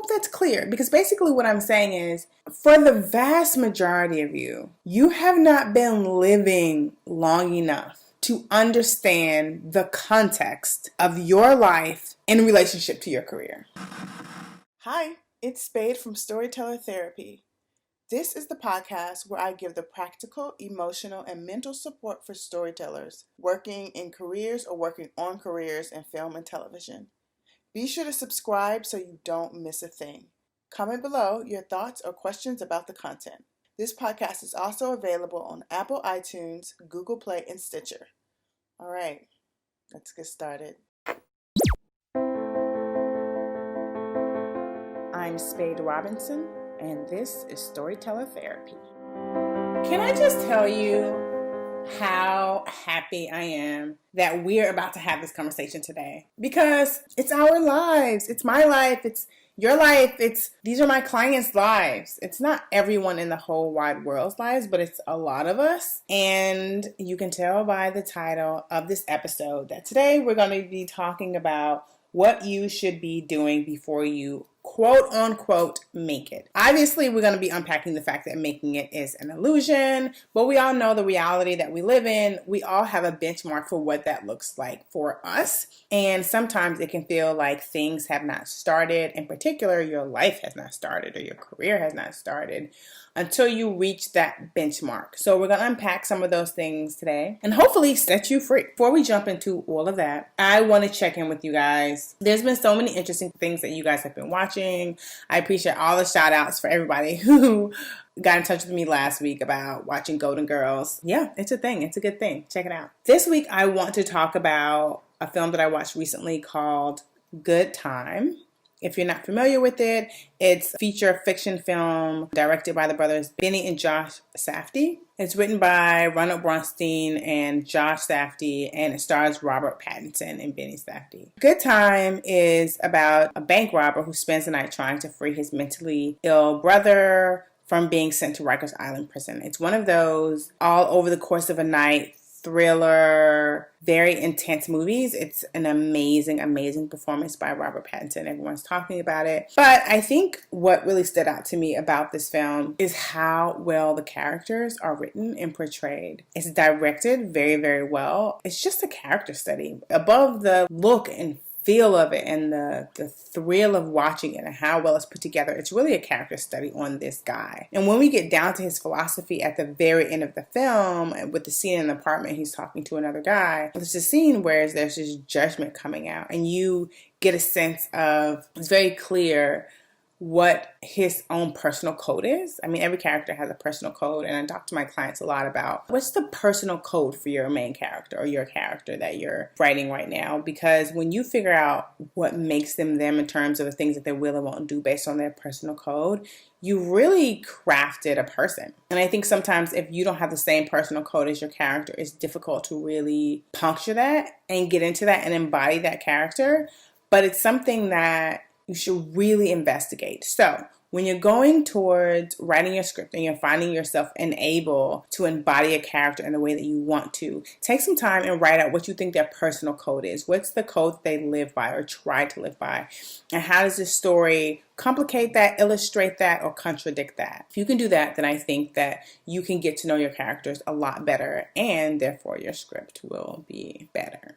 hope that's clear, because basically what I'm saying is, for the vast majority of you, you have not been living long enough to understand the context of your life in relationship to your career. Hi, it's Spade from Storyteller Therapy. This is the podcast where I give the practical, emotional, and mental support for storytellers working in careers or working on careers in film and television. Be sure to subscribe so you don't miss a thing. Comment below your thoughts or questions about the content. This podcast is also available on Apple iTunes, Google Play, and Stitcher. All right, let's get started. I'm Spade Robinson, and this is Storyteller Therapy. Can I just tell you how happy I am that we're about to have this conversation today? Because it's our lives. It's my life. It's your life. These are my clients' lives. It's not everyone in the whole wide world's lives, but it's a lot of us. And you can tell by the title of this episode that today we're going to be talking about what you should be doing before you quote unquote make it. Obviously, we're going to be unpacking the fact that making it is an illusion, but we all know the reality that we live in. We all have a benchmark for what that looks like for us. And sometimes it can feel like things have not started. In particular, your life has not started or your career has not started until you reach that benchmark. So we're going to unpack some of those things today and hopefully set you free. Before we jump into all of that, I want to check in with you guys. There's been so many interesting things that you guys have been watching. I appreciate all the shout outs for everybody who got in touch with me last week about watching Golden Girls. Yeah, it's a thing. It's a good thing. Check it out. This week, I want to talk about a film that I watched recently called Good Time. If you're not familiar with it, it's a feature fiction film directed by the brothers Benny and Josh Safdie. It's written by Ronald Bronstein and Josh Safdie, and it stars Robert Pattinson and Benny Safdie. Good Time is about a bank robber who spends the night trying to free his mentally ill brother from being sent to Rikers Island prison. It's one of those all over the course of a night thriller, very intense movies. It's an amazing, amazing performance by Robert Pattinson. Everyone's talking about it. But I think what really stood out to me about this film is how well the characters are written and portrayed. It's directed very, very well. It's just a character study. Above the look and feel of it and the thrill of watching it and how well it's put together, it's really a character study on this guy. And when we get down to his philosophy at the very end of the film, with the scene in the apartment, he's talking to another guy. There's a scene where there's this judgment coming out, and you get a sense of, it's very clear what his own personal code is. I mean, every character has a personal code, and I talk to my clients a lot about what's the personal code for your main character or your character that you're writing right now. Because when you figure out what makes them in terms of the things that they will and won't do based on their personal code, you really crafted a person. And I think sometimes if you don't have the same personal code as your character, it's difficult to really puncture that and get into that and embody that character. But it's something that you should really investigate. So when you're going towards writing your script and you're finding yourself unable to embody a character in the way that you want to, take some time and write out what you think their personal code is. What's the code that they live by or try to live by? And how does this story complicate that, illustrate that, or contradict that? If you can do that, then I think that you can get to know your characters a lot better, and therefore your script will be better.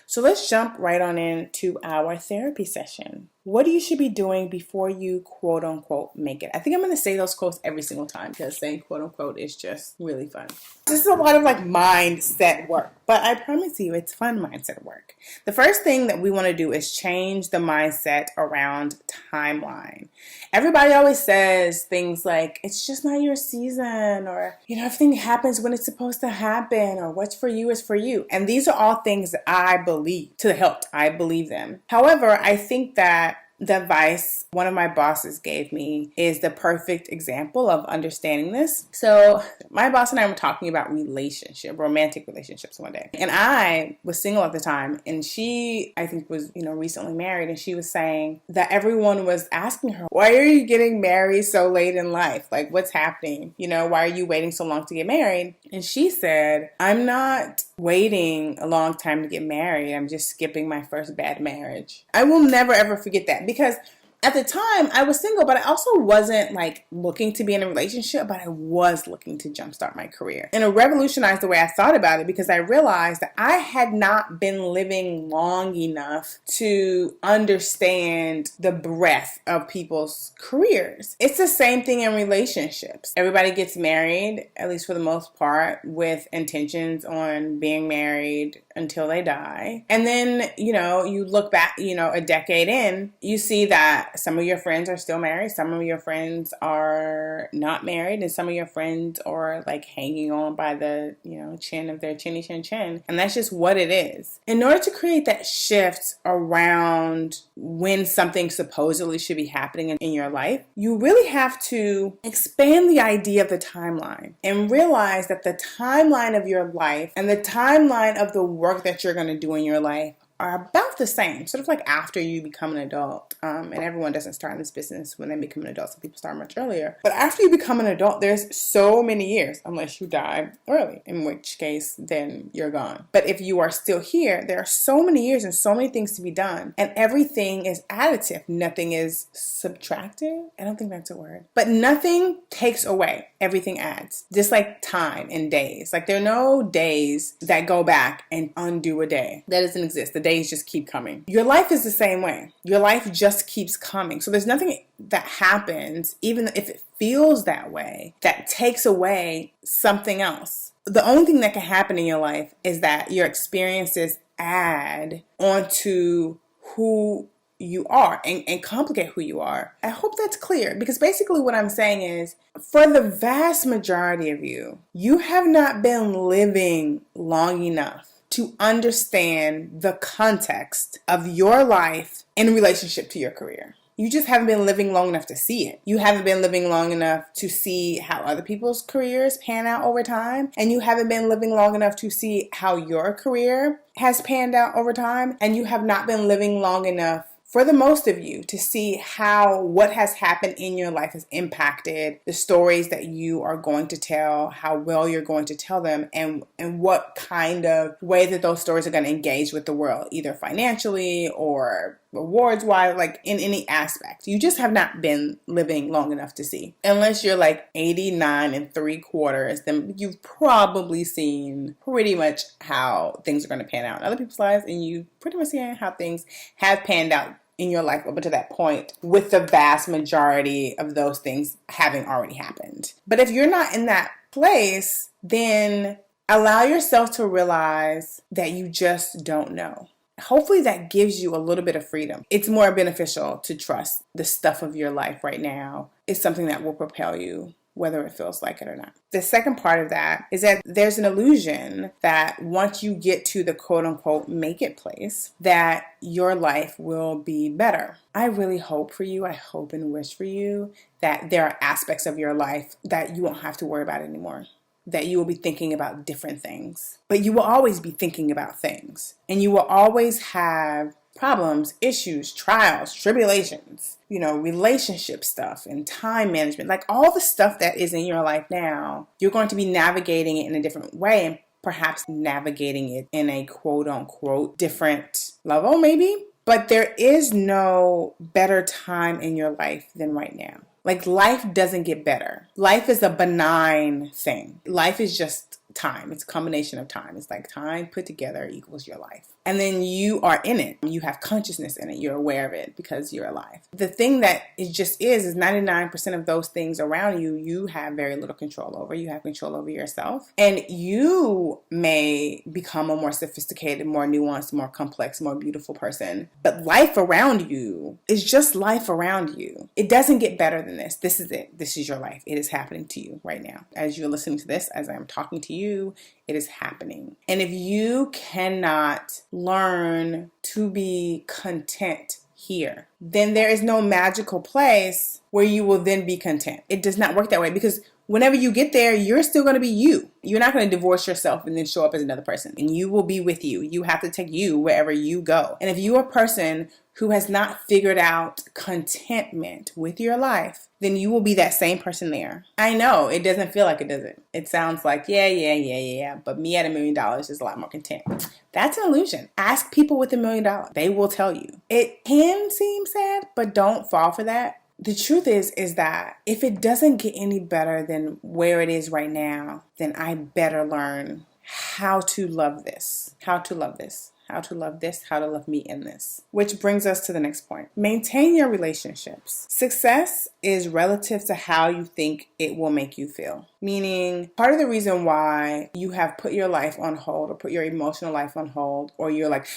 So let's jump right on into our therapy session. What you should be doing before you quote unquote make it. I think I'm going to say those quotes every single time because saying quote unquote is just really fun. This is a lot of mindset work, but I promise you it's fun mindset work. The first thing that we want to do is change the mindset around timeline. Everybody always says things like, it's just not your season, or, everything happens when it's supposed to happen, or what's for you is for you. And these are all things that I believe to the hilt. I believe them. However, I think that the advice one of my bosses gave me is the perfect example of understanding this. So my boss and I were talking about romantic relationships one day. And I was single at the time, and she, I think, was, recently married. And she was saying that everyone was asking her, why are you getting married so late in life? Like, what's happening? Why are you waiting so long to get married? And she said, I'm not waiting a long time to get married. I'm just skipping my first bad marriage. I will never, ever forget that, because At the time, I was single, but I also wasn't like looking to be in a relationship, but I was looking to jumpstart my career. And it revolutionized the way I thought about it because I realized that I had not been living long enough to understand the breadth of people's careers. It's the same thing in relationships. Everybody gets married, at least for the most part, with intentions on being married until they die. And then, you look back, a decade in, you see that some of your friends are still married, some of your friends are not married, and some of your friends are like hanging on by the, chin of their chinny chin chin. And that's just what it is. In order to create that shift around when something supposedly should be happening in your life, you really have to expand the idea of the timeline and realize that the timeline of your life and the timeline of the work that you're going to do in your life are about the same, sort of like after you become an adult. And everyone doesn't start in this business when they become an adult. Some people start much earlier. But after you become an adult, there's so many years, unless you die early, in which case then you're gone. But if you are still here, there are so many years and so many things to be done. And everything is additive. Nothing is subtractive. I don't think that's a word. But nothing takes away. Everything adds. Just like time and days. Like there are no days that go back and undo a day. That doesn't exist. The days just keep coming. Your life is the same way. Your life just keeps coming. So there's nothing that happens, even if it feels that way, that takes away something else. The only thing that can happen in your life is that your experiences add onto who you are and complicate who you are. I hope that's clear, because basically what I'm saying is, for the vast majority of you, you have not been living long enough to understand the context of your life in relationship to your career. You just haven't been living long enough to see it. You haven't been living long enough to see how other people's careers pan out over time. And you haven't been living long enough to see how your career has panned out over time. And you have not been living long enough, for the most of you, to see how what has happened in your life has impacted the stories that you are going to tell, how well you're going to tell them, and what kind of way that those stories are going to engage with the world, either financially or rewards-wise, like in any aspect. You just have not been living long enough to see. Unless you're like 89 3/4, then you've probably seen pretty much how things are going to pan out in other people's lives, and you pretty much seen how things have panned out in your life up until that point, with the vast majority of those things having already happened. But if you're not in that place, then allow yourself to realize that you just don't know. Hopefully that gives you a little bit of freedom. It's more beneficial to trust the stuff of your life right now is something that will propel you, whether it feels like it or not. The second part of that is that there's an illusion that once you get to the quote unquote make it place, that your life will be better. I really hope for you, I hope and wish for you that there are aspects of your life that you won't have to worry about anymore. That you will be thinking about different things. But you will always be thinking about things. And you will always have problems, issues, trials, tribulations, relationship stuff and time management, like all the stuff that is in your life now. You're going to be navigating it in a different way, and perhaps navigating it in a quote unquote different level maybe. But there is no better time in your life than right now. Like, life doesn't get better. Life is a benign thing. Life is just time. It's a combination of time. It's like time put together equals your life. And then you are in it. You have consciousness in it. You're aware of it because you're alive. The thing that it just is 99% of those things around you, you have very little control over. You have control over yourself. And you may become a more sophisticated, more nuanced, more complex, more beautiful person. But life around you is just life around you. It doesn't get better than this. This is it. This is your life. It is happening to you right now. As you're listening to this, as I'm talking to you, it is happening. And if you cannot learn to be content here, then there is no magical place where you will then be content. It does not work that way, because whenever you get there, you're still going to be you. You're not going to divorce yourself and then show up as another person. And you will be with you. You have to take you wherever you go. And if you're a person who has not figured out contentment with your life, then you will be that same person there. I know it doesn't feel like it, does it? It sounds like, yeah. But me at $1 million is a lot more content. That's an illusion. Ask people with $1 million. They will tell you. It can seem sad, but don't fall for that. The truth is that if it doesn't get any better than where it is right now, then I better learn how to love this, how to love me in this. Which brings us to the next point. Maintain your relationships. Success is relative to how you think it will make you feel. Meaning, part of the reason why you have put your life on hold or put your emotional life on hold, or you're like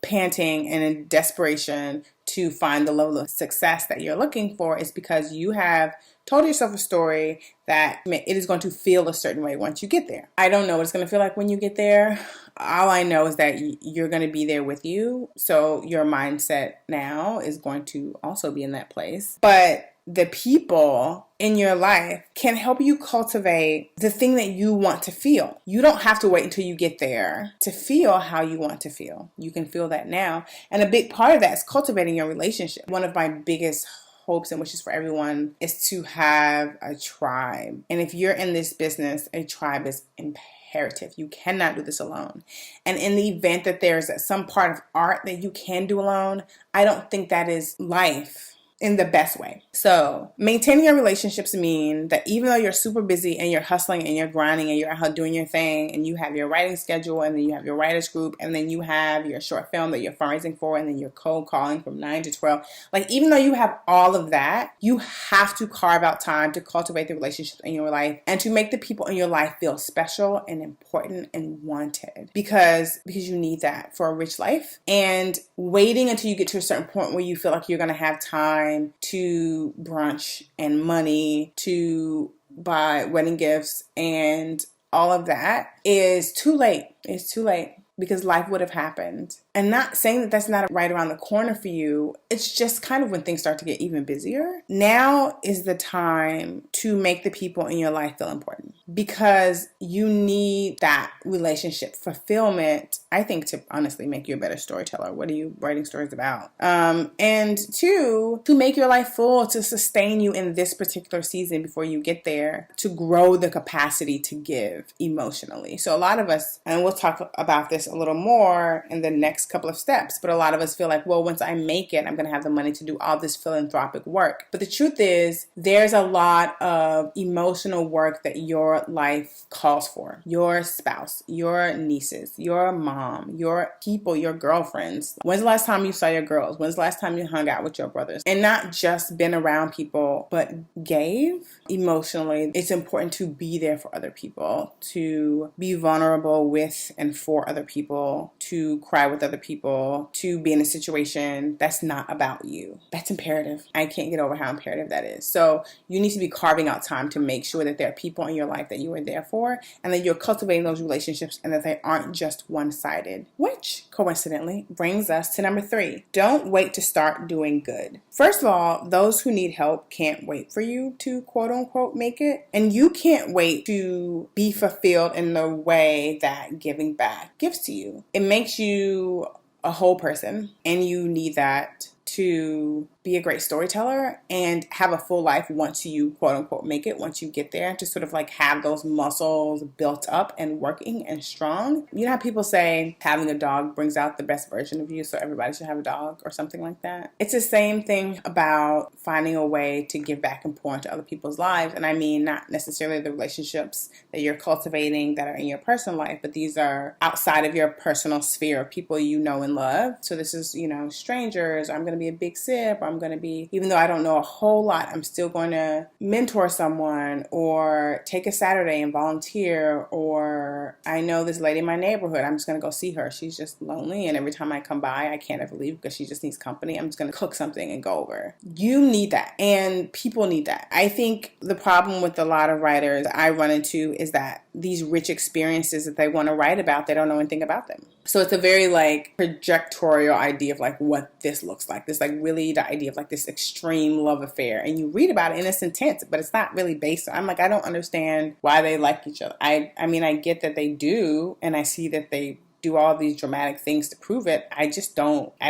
panting and in desperation to find the level of success that you're looking for, is because you have told yourself a story that it is going to feel a certain way once you get there. I don't know what it's going to feel like when you get there. All I know is that you're going to be there with you. So your mindset now is going to also be in that place. But the people in your life can help you cultivate the thing that you want to feel. You don't have to wait until you get there to feel how you want to feel. You can feel that now. And a big part of that is cultivating your relationship. One of my biggest hopes and wishes for everyone is to have a tribe. And if you're in this business, a tribe is imperative. You cannot do this alone. And in the event that there's some part of art that you can do alone, I don't think that is life in the best way. So maintaining your relationships mean that even though you're super busy and you're hustling and you're grinding and you're out doing your thing and you have your writing schedule and then you have your writers group and then you have your short film that you're fundraising for and then you're cold calling from 9 to 12. Like, even though you have all of that, you have to carve out time to cultivate the relationships in your life and to make the people in your life feel special and important and wanted, because you need that for a rich life. And waiting until you get to a certain point where you feel like you're going to have time to brunch and money to buy wedding gifts and all of that is too late. It's too late, because life would have happened. And not saying that that's not right around the corner for you. It's just kind of when things start to get even busier. Now is the time to make the people in your life feel important, because you need that relationship fulfillment, I think, to honestly make you a better storyteller. What are you writing stories about? And two, to make your life full, to sustain you in this particular season before you get there, to grow the capacity to give emotionally. So a lot of us, and we'll talk about this a little more in the next couple of steps, but a lot of us feel like, well, once I make it, I'm going to have the money to do all this philanthropic work. But the truth is, there's a lot of emotional work that your life calls for. Your spouse, your nieces, your mom, your people, your girlfriends. When's the last time you saw your girls? When's the last time you hung out with your brothers? And not just been around people, but gave emotionally. It's important to be there for other people, to be vulnerable with and for other people, to cry with other people, to be in a situation that's not about you. That's imperative. I can't get over how imperative that is. So you need to be carving out time to make sure that there are people in your life that you are there for, and that you're cultivating those relationships, and that they aren't just one-sided. Which, coincidentally, brings us to number 3. Don't wait to start doing good. First of all, those who need help can't wait for you to quote-unquote make it, and you can't wait to be fulfilled in the way that giving back gives to you. It makes you a whole person, and you need that to be a great storyteller and have a full life once you quote unquote make it, once you get there, to sort of like have those muscles built up and working and strong. You know how people say having a dog brings out the best version of you, so everybody should have a dog or something like that? It's the same thing about finding a way to give back and pour into other people's lives. And I mean, not necessarily the relationships that you're cultivating that are in your personal life, but these are outside of your personal sphere of people you know and love. So this is, strangers. I'm going to be a big sip. I'm going to be, even though I don't know a whole lot, I'm still going to mentor someone or take a Saturday and volunteer. Or I know this lady in my neighborhood, I'm just going to go see her. She's just lonely, and every time I come by, I can't ever leave because she just needs company. I'm just going to cook something and go over. You need that, and people need that. I think the problem with a lot of writers I run into is that these rich experiences that they want to write about, they don't know anything about them. So it's a very like projectorial idea of like what this looks like. This like really the idea of like this extreme love affair. And you read about it and it's intense, but it's not really based on, I'm like, I don't understand why they like each other. I mean, I get that they do, and I see that they do all these dramatic things to prove it. I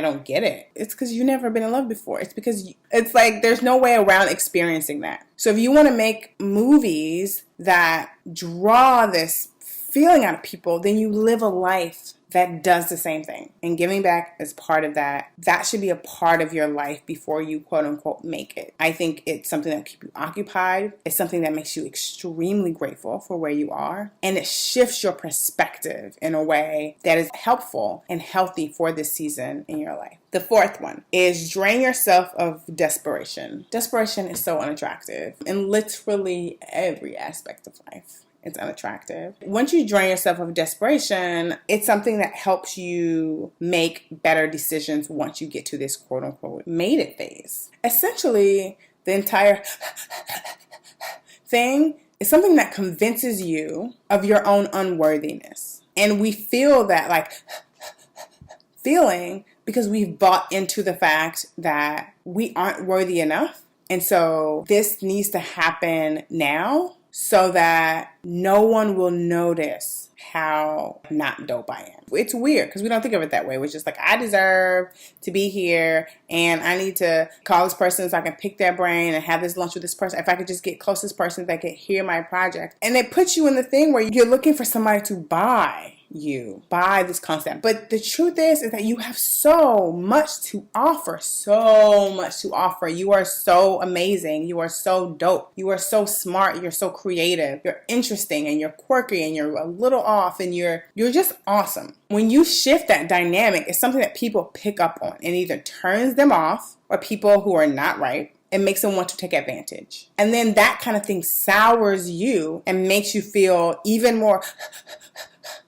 don't get it. It's because you've never been in love before. It's because it's like there's no way around experiencing that. So if you want to make movies that draw this feeling out of people, then you live a life that does the same thing. And giving back is part of that. That should be a part of your life before you quote unquote make it. I think it's something that will keep you occupied. It's something that makes you extremely grateful for where you are. And it shifts your perspective in a way that is helpful and healthy for this season in your life. The fourth one is drain yourself of desperation. Desperation is so unattractive in literally every aspect of life. It's unattractive. Once you drain yourself of desperation, it's something that helps you make better decisions once you get to this quote unquote made it phase. Essentially, the entire thing is something that convinces you of your own unworthiness. And we feel that like feeling because we've bought into the fact that we aren't worthy enough. And so this needs to happen now, so that no one will notice how not dope I am. It's weird because we don't think of it that way. We're just like, I deserve to be here and I need to call this person so I can pick their brain and have this lunch with this person. If I could just get close to this person that could hear my project. And it puts you in the thing where you're looking for somebody to buy this concept. But the truth is that you have so much to offer. You are so amazing. You are so dope. You are so smart. You're so creative. You're interesting and you're quirky and you're a little off and you're just awesome. When you shift that dynamic, it's something that people pick up on and either turns them off, or people who are not right, it makes them want to take advantage. And then that kind of thing sours you and makes you feel even more.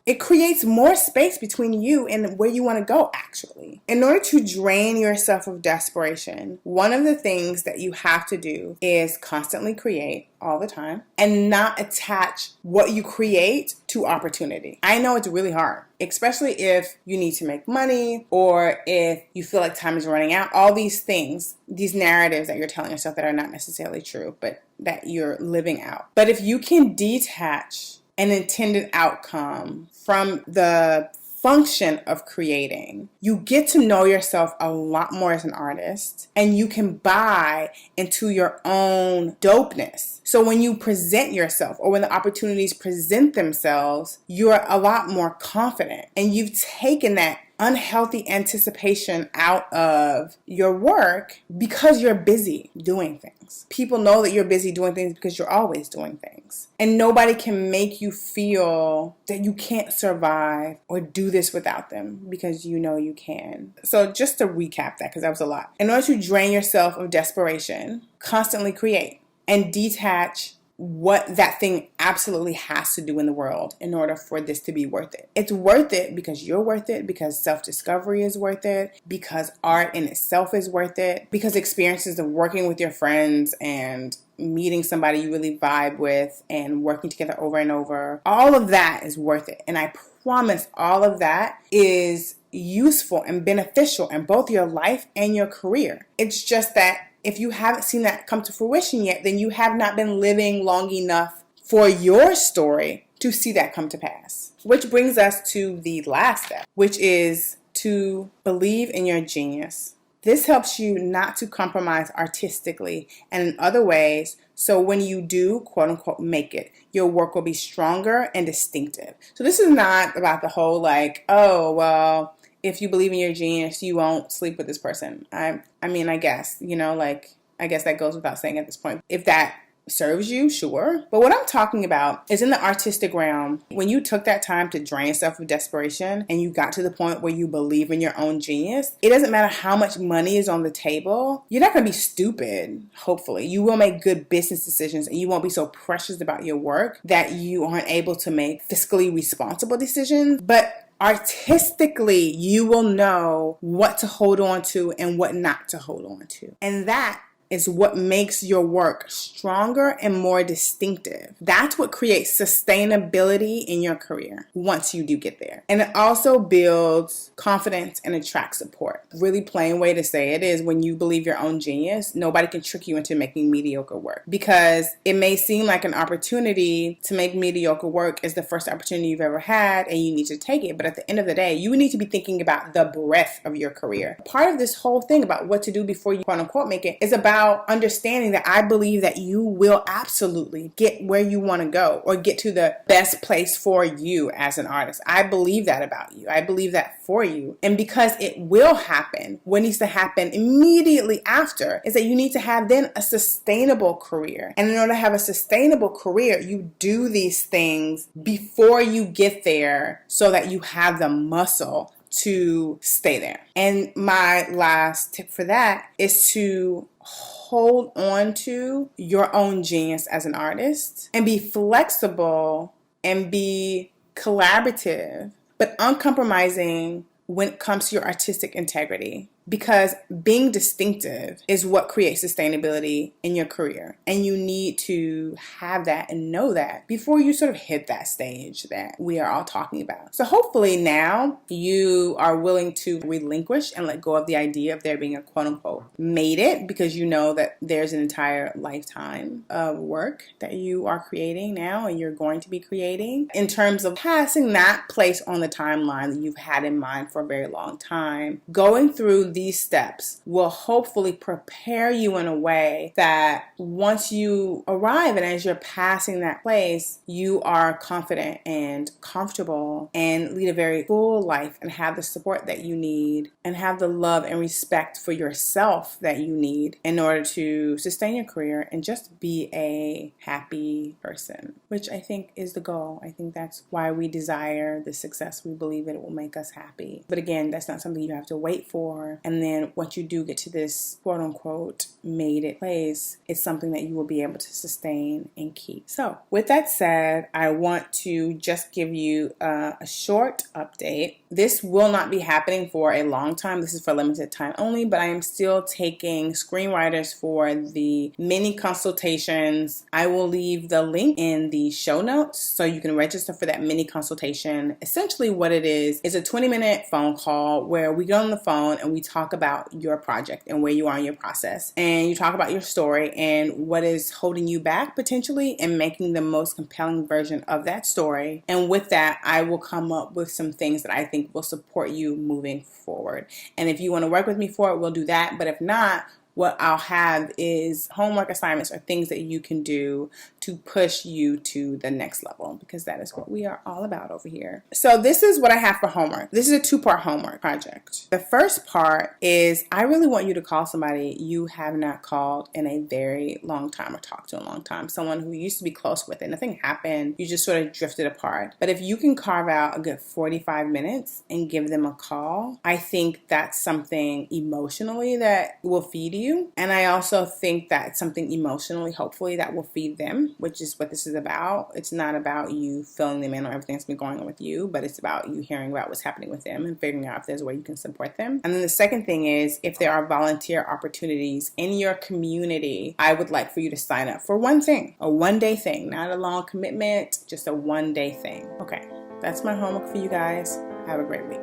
It creates more space between you and where you want to go, actually. In order to drain yourself of desperation, one of the things that you have to do is constantly create all the time and not attach what you create to opportunity. I know it's really hard, especially if you need to make money or if you feel like time is running out. All these things, these narratives that you're telling yourself that are not necessarily true, but that you're living out. But if you can detach an intended outcome from the function of creating, you get to know yourself a lot more as an artist, and you can buy into your own dopeness. So when you present yourself, or when the opportunities present themselves, you're a lot more confident, and you've taken that unhealthy anticipation out of your work because you're busy doing things. People know that you're busy doing things because you're always doing things. And nobody can make you feel that you can't survive or do this without them, because you know you can. So just to recap that, because that was a lot. In order to drain yourself of desperation, constantly create and detach what that thing absolutely has to do in the world in order for this to be worth it. It's worth it because you're worth it, because self-discovery is worth it, because art in itself is worth it, because experiences of working with your friends and meeting somebody you really vibe with and working together over and over, all of that is worth it. And I promise all of that is useful and beneficial in both your life and your career. It's just that if you haven't seen that come to fruition yet, then you have not been living long enough for your story to see that come to pass. Which brings us to the last step, which is to believe in your genius. This helps you not to compromise artistically and in other ways, so when you do, quote unquote, make it, your work will be stronger and distinctive. So this is not about the whole like, oh, well, if you believe in your genius, you won't sleep with this person. I mean, I guess, I guess that goes without saying at this point. If that serves you, sure. But what I'm talking about is in the artistic realm, when you took that time to drain yourself of desperation and you got to the point where you believe in your own genius, it doesn't matter how much money is on the table. You're not going to be stupid, hopefully. You will make good business decisions and you won't be so precious about your work that you aren't able to make fiscally responsible decisions. But artistically, you will know what to hold on to and what not to hold on to. And that is what makes your work stronger and more distinctive. That's what creates sustainability in your career once you do get there. And it also builds confidence and attracts support. Really plain way to say it is when you believe your own genius, nobody can trick you into making mediocre work, because it may seem like an opportunity to make mediocre work is the first opportunity you've ever had and you need to take it. But at the end of the day, you need to be thinking about the breadth of your career. Part of this whole thing about what to do before you quote unquote make it is about understanding that I believe that you will absolutely get where you want to go or get to the best place for you as an artist. I believe that about you. I believe that for you. And because it will happen, what needs to happen immediately after is that you need to have then a sustainable career. And in order to have a sustainable career, you do these things before you get there so that you have the muscle to stay there. And my last tip for that is to hold on to your own genius as an artist and be flexible and be collaborative, but uncompromising when it comes to your artistic integrity. Because being distinctive is what creates sustainability in your career. And you need to have that and know that before you sort of hit that stage that we are all talking about. So hopefully now you are willing to relinquish and let go of the idea of there being a quote unquote made it, because you know that there's an entire lifetime of work that you are creating now and you're going to be creating, in terms of passing that place on the timeline that you've had in mind for a very long time. Going through these steps will hopefully prepare you in a way that once you arrive and as you're passing that place, you are confident and comfortable and lead a very full life and have the support that you need and have the love and respect for yourself that you need in order to sustain your career and just be a happy person, which I think is the goal. I think that's why we desire the success. We believe that it will make us happy. But again, that's not something you have to wait for. And then once you do get to this quote unquote made it place, it's something that you will be able to sustain and keep. So with that said, I want to just give you a short update. This will not be happening for a long time. This is for limited time only, but I am still taking screenwriters for the mini consultations. I will leave the link in the show notes so you can register for that mini consultation. Essentially what it is a 20-minute phone call where we get on the phone and we talk about your project and where you are in your process. And you talk about your story and what is holding you back potentially and making the most compelling version of that story. And with that, I will come up with some things that I think will support you moving forward. And if you want to work with me for it, we'll do that. But if not, what I'll have is homework assignments or things that you can do to push you to the next level, because that is what we are all about over here. So this is what I have for homework. This is a 2-part homework project. The first part is I really want you to call somebody you have not called in a very long time or talked to in a long time, someone who you used to be close with and nothing happened. You just sort of drifted apart. But if you can carve out a good 45 minutes and give them a call, I think that's something emotionally that will feed you. And I also think that something emotionally, hopefully, that will feed them, which is what this is about. It's not about you filling them in on everything that's been going on with you, but it's about you hearing about what's happening with them and figuring out if there's a way you can support them. And then the second thing is, if there are volunteer opportunities in your community, I would like for you to sign up for one thing, a one-day thing, not a long commitment, just a one-day thing. Okay, that's my homework for you guys. Have a great week.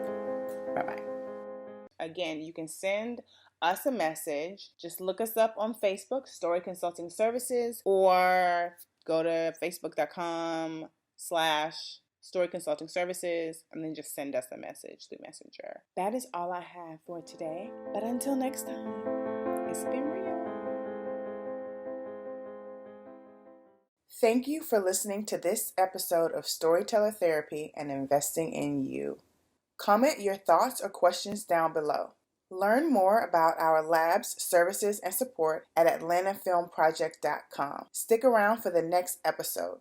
Bye-bye. Again, you can send us a message. Just look us up on Facebook, Story Consulting Services, or go to facebook.com/Story Consulting Services, and then just send us a message through Messenger. That is all I have for today. But until next time, it's been real. Thank you for listening to this episode of Storyteller Therapy and Investing in You. Comment your thoughts or questions down below. Learn more about our labs, services, and support at atlantafilmproject.com. Stick around for the next episode.